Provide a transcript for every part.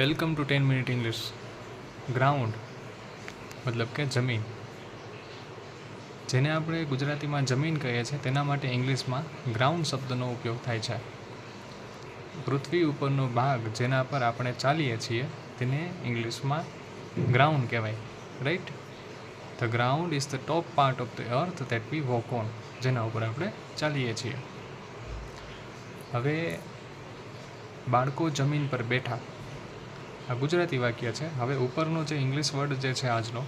Welcome to 10 minute English. Ground મતલબ કે જમીન, જેને આપણે ગુજરાતીમાં જમીન કહીએ છીએ તેના માટે ઇંગ્લિશમાં ગ્રાઉન્ડ શબ્દનો ઉપયોગ થાય છે. પૃથ્વી ઉપરનો ભાગ જેના પર આપણે ચાલીએ છીએ તેને ઇંગ્લિશમાં ગ્રાઉન્ડ કહેવાય. Right? The ground is the top part of the earth that we walk on, જેના ઉપર આપણે ચાલીએ છીએ. હવે બાળકો જમીન પર બેઠા, આ ગુજરાતી વાક્ય છે. હવે ઉપરનો જે ઇંગ્લિશ વર્ડ જે છે આજનો,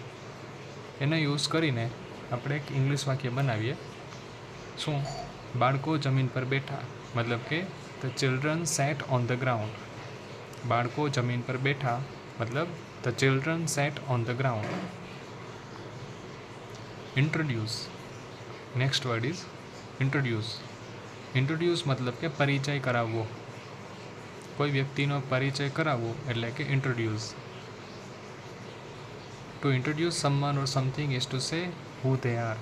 એને યુઝ કરીને આપણે એક ઇંગ્લિશ વાક્ય બનાવીએ. શું? બાળકો જમીન પર બેઠા મતલબ કે the children sat on the ground. બાળકો જમીન પર બેઠા મતલબ the children sat on the ground. Introduce, next word is introduce. Introduce મતલબ કે પરિચય કરાવવો. કોઈ વ્યક્તિનો પરિચય કરાવવો એટલે કે introduce. To introduce someone or something is to say who they are.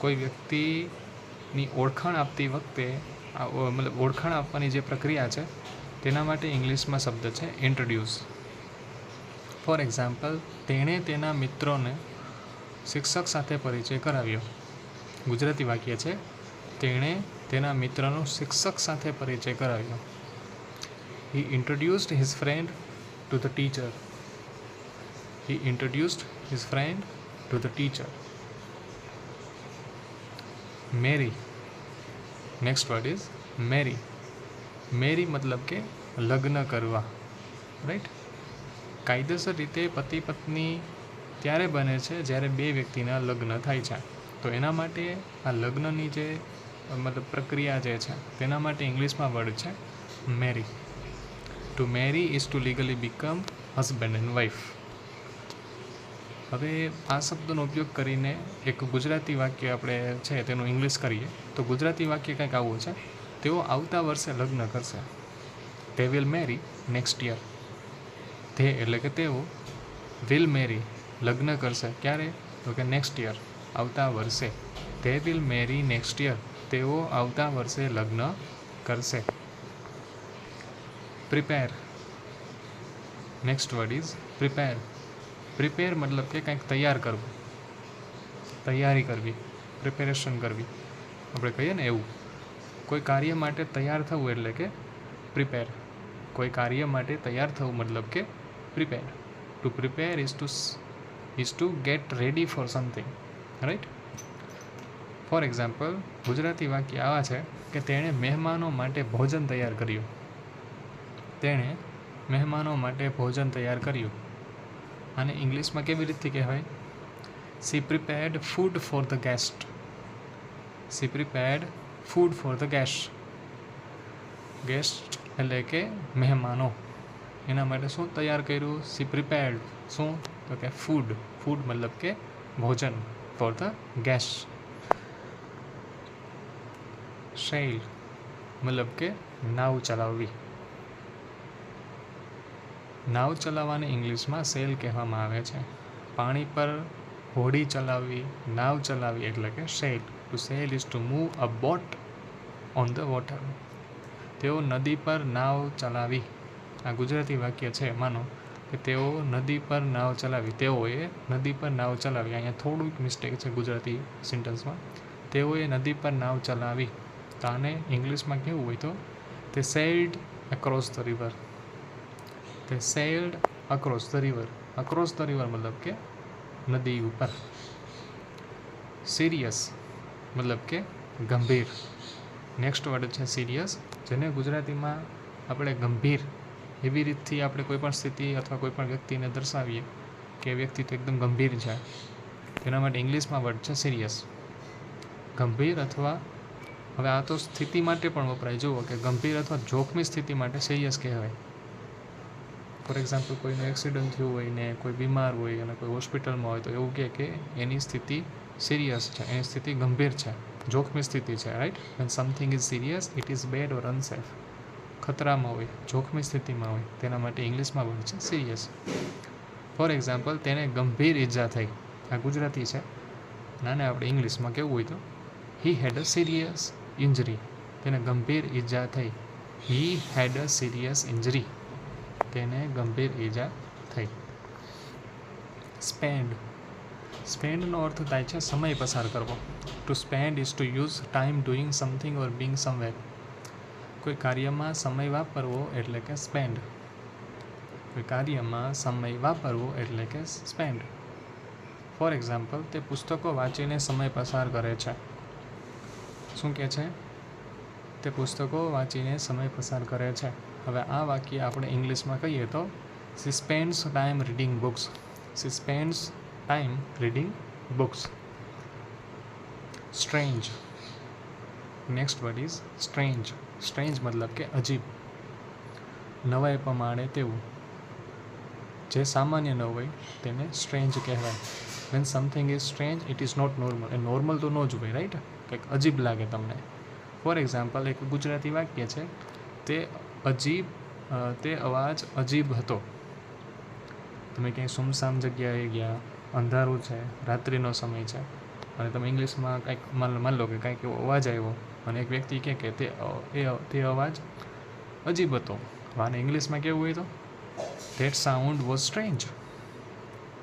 કોઈ વ્યક્તિની ઓળખાણ આપતી વખતે મતલબ ઓળખાણ આપવાની જે પ્રક્રિયા છે તેના માટે ઇંગ્લિશમાં શબ્દ છે ઇન્ટ્રોડ્યુસ. ફોર એક્ઝામ્પલ, તેણે તેના મિત્રોને શિક્ષક સાથે પરિચય કરાવ્યો. ગુજરાતી વાક્ય છે, તેણે તેના મિત્રનો શિક્ષક સાથે પરિચય કરાવ્યો. He introduced his friend to the teacher. He introduced his friend to the teacher. Marry. Next word is marry. Marry મતલબ કે લગ્ન કરવા. રાઈટ? કાયદેસર રીતે પતિ પત્ની ત્યારે બને છે જ્યારે બે વ્યક્તિના લગ્ન થાય છે. તો એના માટે આ લગ્નની જે મતલબ પ્રક્રિયા જે છે તેના માટે ઇંગ્લિશમાં વર્ડ છે મેરી. To marry is to legally become husband and wife. હવે આ શબ્દનો ઉપયોગ કરીને એક ગુજરાતી વાક્ય આપણે છે તેનું ઇંગ્લિશ કરીએ તો ગુજરાતી વાક્ય કંઈક આવું છે, તેઓ આવતા વર્ષે લગ્ન કરશે. They will marry next year. તે એટલે કે તેઓ will marry લગ્ન કરશે. ક્યારે? તો કે નેક્સ્ટ યર, આવતા વર્ષે. They will marry next year. તેઓ આવતા વર્ષે લગ્ન કરશે. Prepare. Next word is prepare. Prepare મતલબ કે કંઈક તૈયાર કરવું, તૈયારી કરવી, પ્રિપેરેશન કરવી. આપણે કહીએ ને એવું. કોઈ કાર્ય માટે તૈયાર થવું એટલે કે પ્રિપેર. કોઈ કાર્ય માટે તૈયાર થવું મતલબ કે prepare. To prepare is two gate ready for something. Right? For example, Gujarati વાક્ય આવા છે કે તેણે મહેમાનો માટે ભોજન તૈયાર કર્યું. તેણે મહેમાનો માટે ભોજન તૈયાર કર્યું. અને ઇંગ્લિશમાં કેવી રીતે કહેવાય? She prepared food for the guest. She prepared food for the guest. Guest એટલે કે મહેમાનો, એના માટે શું તૈયાર કર્યું? She prepared શું? તો કે ફૂડ. ફૂડ મતલબ કે ભોજન ફોર ધ ગેસ્ટ. સેલ મતલબ કે નાવ ચલાવવી. નાવ ચલાવવાને ઇંગ્લિશમાં સેલ કહેવામાં આવે છે. પાણી પર હોડી ચલાવવી, નાવ ચલાવવી એટલે કે sail. To sail is to move a boat on the water. તેઓ નદી પર નાવ ચલાવી. આ ગુજરાતી વાક્ય છે. માનો કે તેઓ નદી પર નાવ ચલાવી. તેઓએ નદી પર નાવ ચલાવી. અહીંયા થોડુંક મિસ્ટેક છે ગુજરાતી સેન્ટેન્સમાં. તેઓએ નદી પર નાવ ચલાવી. તો આને ઇંગ્લિશમાં કેવું હોય તો તે sailed across the river. They sailed across the river. Across the river મતલબ કે નદી ઉપર. સિરિયસ મતલબ કે ગંભીર. નેક્સ્ટ વર્ડ છે સિરિયસ, જેને ગુજરાતીમાં આપણે ગંભીર એવી રીતથી આપણે કોઈ પણ સ્થિતિ અથવા કોઈ પણ વ્યક્તિને દર્શાવીએ કે વ્યક્તિ તો એકદમ ગંભીર છે, તેના માટે ઇંગ્લિશમાં વર્ડ છે સિરિયસ. ગંભીર અથવા હવે આ તો સ્થિતિ માટે પણ વપરાય. જુઓ કે ગંભીર અથવા જોખમી સ્થિતિ માટે સિરિયસ કહેવાય. ફોર એક્ઝામ્પલ, કોઈનું એક્સિડન્ટ થયું હોય ને કોઈ બીમાર હોય અને કોઈ હોસ્પિટલમાં હોય તો એવું કહે કે એની સ્થિતિ સિરિયસ છે, એની સ્થિતિ ગંભીર છે, જોખમી સ્થિતિ છે. Right? When something is serious it is bad or unsafe. ખતરામાં હોય, જોખમી સ્થિતિમાં હોય, તેના માટે ઇંગ્લિશમાં વર્ડ છે સિરિયસ. ફોર એક્ઝામ્પલ, તેને ગંભીર ઈજા થઈ. આ ગુજરાતી છે. નાને આપણે ઇંગ્લિશમાં કેવું હોય તો હી હેડ અ સિરિયસ ઇન્જરી. તેને ગંભીર ઈજા થઈ. હી હેડ અ સિરિયસ ઇન્જરી. કે એને ગંભીર ઈજા થઈ. સ્પેન્ડનો અર્થ થાય છે સમય પસાર કરવો. Two spend is to use time doing something or Bing somewhere. કોઈ કાર્યમાં સમય વાપરવો એટલે કે સ્પેન્ડ. ફોર એક્ઝામ્પલ, તે પુસ્તકો વાંચીને સમય પસાર કરે છે. શું કહે છે? તે પુસ્તકો વાંચીને સમય પસાર કરે છે. હવે આ વાક્ય આપણે ઇંગ્લિશમાં કહીએ તો she spends time reading books. Strange. Next word is strange. Strange મતલબ કે અજીબ, નવાઈ પ્રમાણે તેવું. જે સામાન્ય ન હોય તેને સ્ટ્રેન્જ કહેવાય. When something is strange it is not normal. એ નોર્મલ તો ન જ હોય, રાઈટ? કંઈક અજીબ લાગે તમને. ફોર એક્ઝામ્પલ, એક ગુજરાતી વાક્ય છે, તે અવાજ અજીબ હતો. તમે ક્યાંય સુમસામ જગ્યાએ ગયા, અંધારું છે, રાત્રિનો સમય છે, અને તમે ઇંગ્લિશમાં કંઈક માન લો કે કંઈક એવો અવાજ આવ્યો અને એક વ્યક્તિ કહે કે તે અવાજ અજીબ હતો. આને ઇંગ્લિશમાં કેવું હોય તો that sound was strange.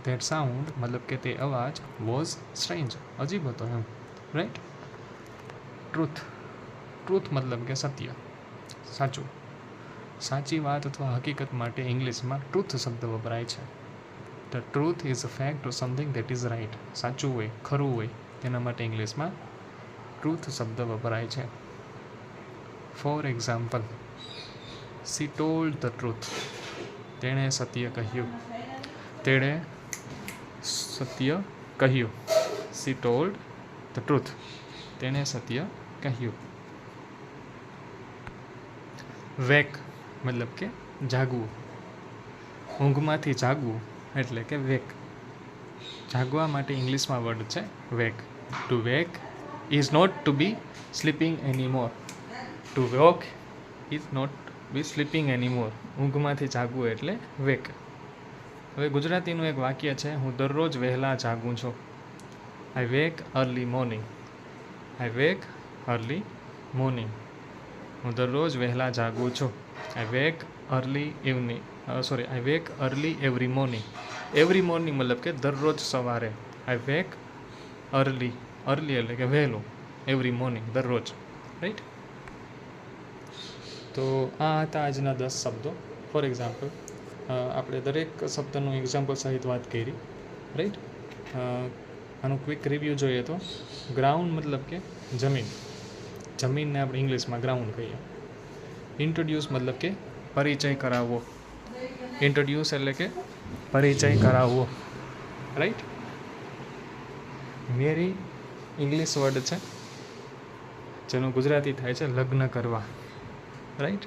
That sound મતલબ કે તે અવાજ વોઝ સ્ટ્રેન્જ, અજીબ હતો એમ, રાઈટ? ટ્રુથ મતલબ કે સત્ય, સાચું. સાચી વાત અથવા હકીકત માટે ઇંગ્લિશમાં ટ્રુથ શબ્દ વપરાય છે. The truth is a fact or something that is right. સાચું હોય, ખરું હોય, તેના માટે ઇંગ્લિશમાં ટ્રુથ શબ્દ વપરાય છે. For example, she told the truth. તેણે સત્ય કહ્યું. She told the truth. તેણે સત્ય કહ્યું. વેક મતલબ કે જાગવું. ઊંઘમાંથી જાગવું એટલે કે વેક. જાગવા માટે ઇંગ્લિશમાં વર્ડ છે wake. To wake is not to be sleeping anymore. To walk is not be sleeping anymore. ઊંઘમાંથી જાગવું એટલે વેક. હવે ગુજરાતીનું એક વાક્ય છે, હું દરરોજ વહેલા જાગું છું. I wake early morning. હું દરરોજ વહેલા જાગું છું. I wake early every morning. Every morning મતલબ કે દરરોજ સવારે. આઈ વેક અર્લી એટલે કે વહેલું, એવરી મોર્નિંગ દરરોજ, રાઈટ? તો આ હતા આજના 10 શબ્દો. ફોર એક્ઝામ્પલ, આપણે દરેક શબ્દનું એક્ઝામ્પલ સહિત વાત કરી, રાઈટ? આનું ક્વિક રિવ્યૂ જોઈએ તો ગ્રાઉન્ડ મતલબ કે જમીન. જમીનને આપણે ઇંગ્લિશમાં ગ્રાઉન્ડ કહીએ. ઇન્ટ્રોડ્યુસ મતલબ કે પરિચય કરાવવો. ઇન્ટ્રોડ્યુસ એટલે કે પરિચય કરાવવો, રાઈટ? મેરી ઇંગ્લિશ વર્ડ છે જેનું ગુજરાતી થાય છે લગ્ન કરવા, રાઈટ?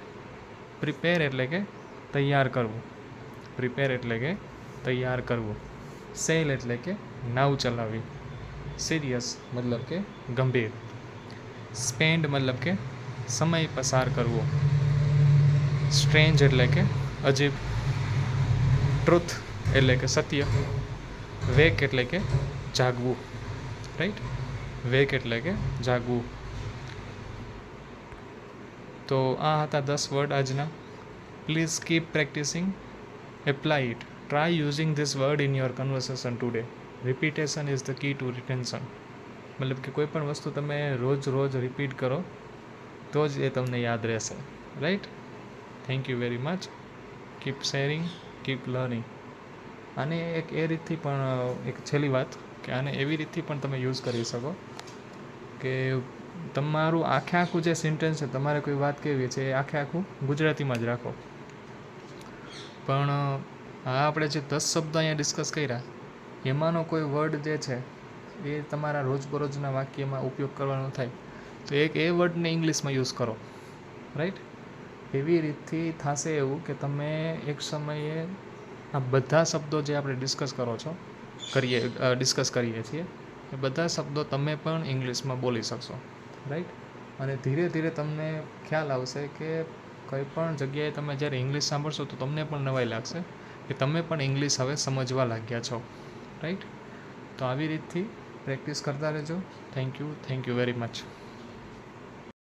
પ્રિપેર એટલે કે તૈયાર કરવું. સેલ એટલે કે નાવ ચલાવવી. સિરિયસ મતલબ કે ગંભીર. સ્પેન્ડ મતલબ કે સમય પસાર કરવો. સ્ટ્રેન્જ એટલે કે અજીબ. ટ્રુથ એટલે કે સત્ય. વેક એટલે કે જાગવું, રાઈટ? વેક એટલે કે જાગવું. તો આ હતા 10 વર્ડ આજના. Please keep practising, apply it. Try using this word in your conversation today. Repetition is the key to retention. મતલબ કે કોઈ પણ વસ્તુ તમે રોજ રિપીટ કરો તો જ એ તમને યાદ રહેશે, right? Thank you very much. Keep sharing, keep learning. આને એક રીતથી પણ, એક છેલ્લી વાત, કે આને એવી રીતથી પણ તમે યુઝ કરી શકો કે તમારું આખું જે સેન્ટેન્સ છે, તમારે કોઈ વાત કહેવી છે, એ આખું ગુજરાતીમાં જ રાખો. પણ આ આપણે જે 10 શબ્દ અહીંયા ડિસ્કસ કર્યા, એમાંનો કોઈ વર્ડ જે છે એ તમારા રોજબરોજના વાક્યમાં ઉપયોગ કરવાનો થાય તો એ વર્ડને ઇંગ્લિશમાં યુઝ કરો, રાઈટ? એવી રીતથી થશે એવું કે તમે એક સમયે આ બધા શબ્દો જે આપણે ડિસ્કસ કરીએ છીએ એ બધા શબ્દો તમે પણ ઇંગ્લિશમાં બોલી શકશો, રાઈટ? અને ધીરે ધીરે તમને ખ્યાલ આવશે કે કંઈ પણ જગ્યાએ તમે જ્યારે ઇંગ્લિશ સાંભળશો તો તમને પણ નવાઈ લાગશે કે તમે પણ ઇંગ્લિશ હવે સમજવા લાગ્યા છો, રાઈટ? તો આવી રીતથી પ્રેક્ટિસ કરતા રહેજો. Thank you very much.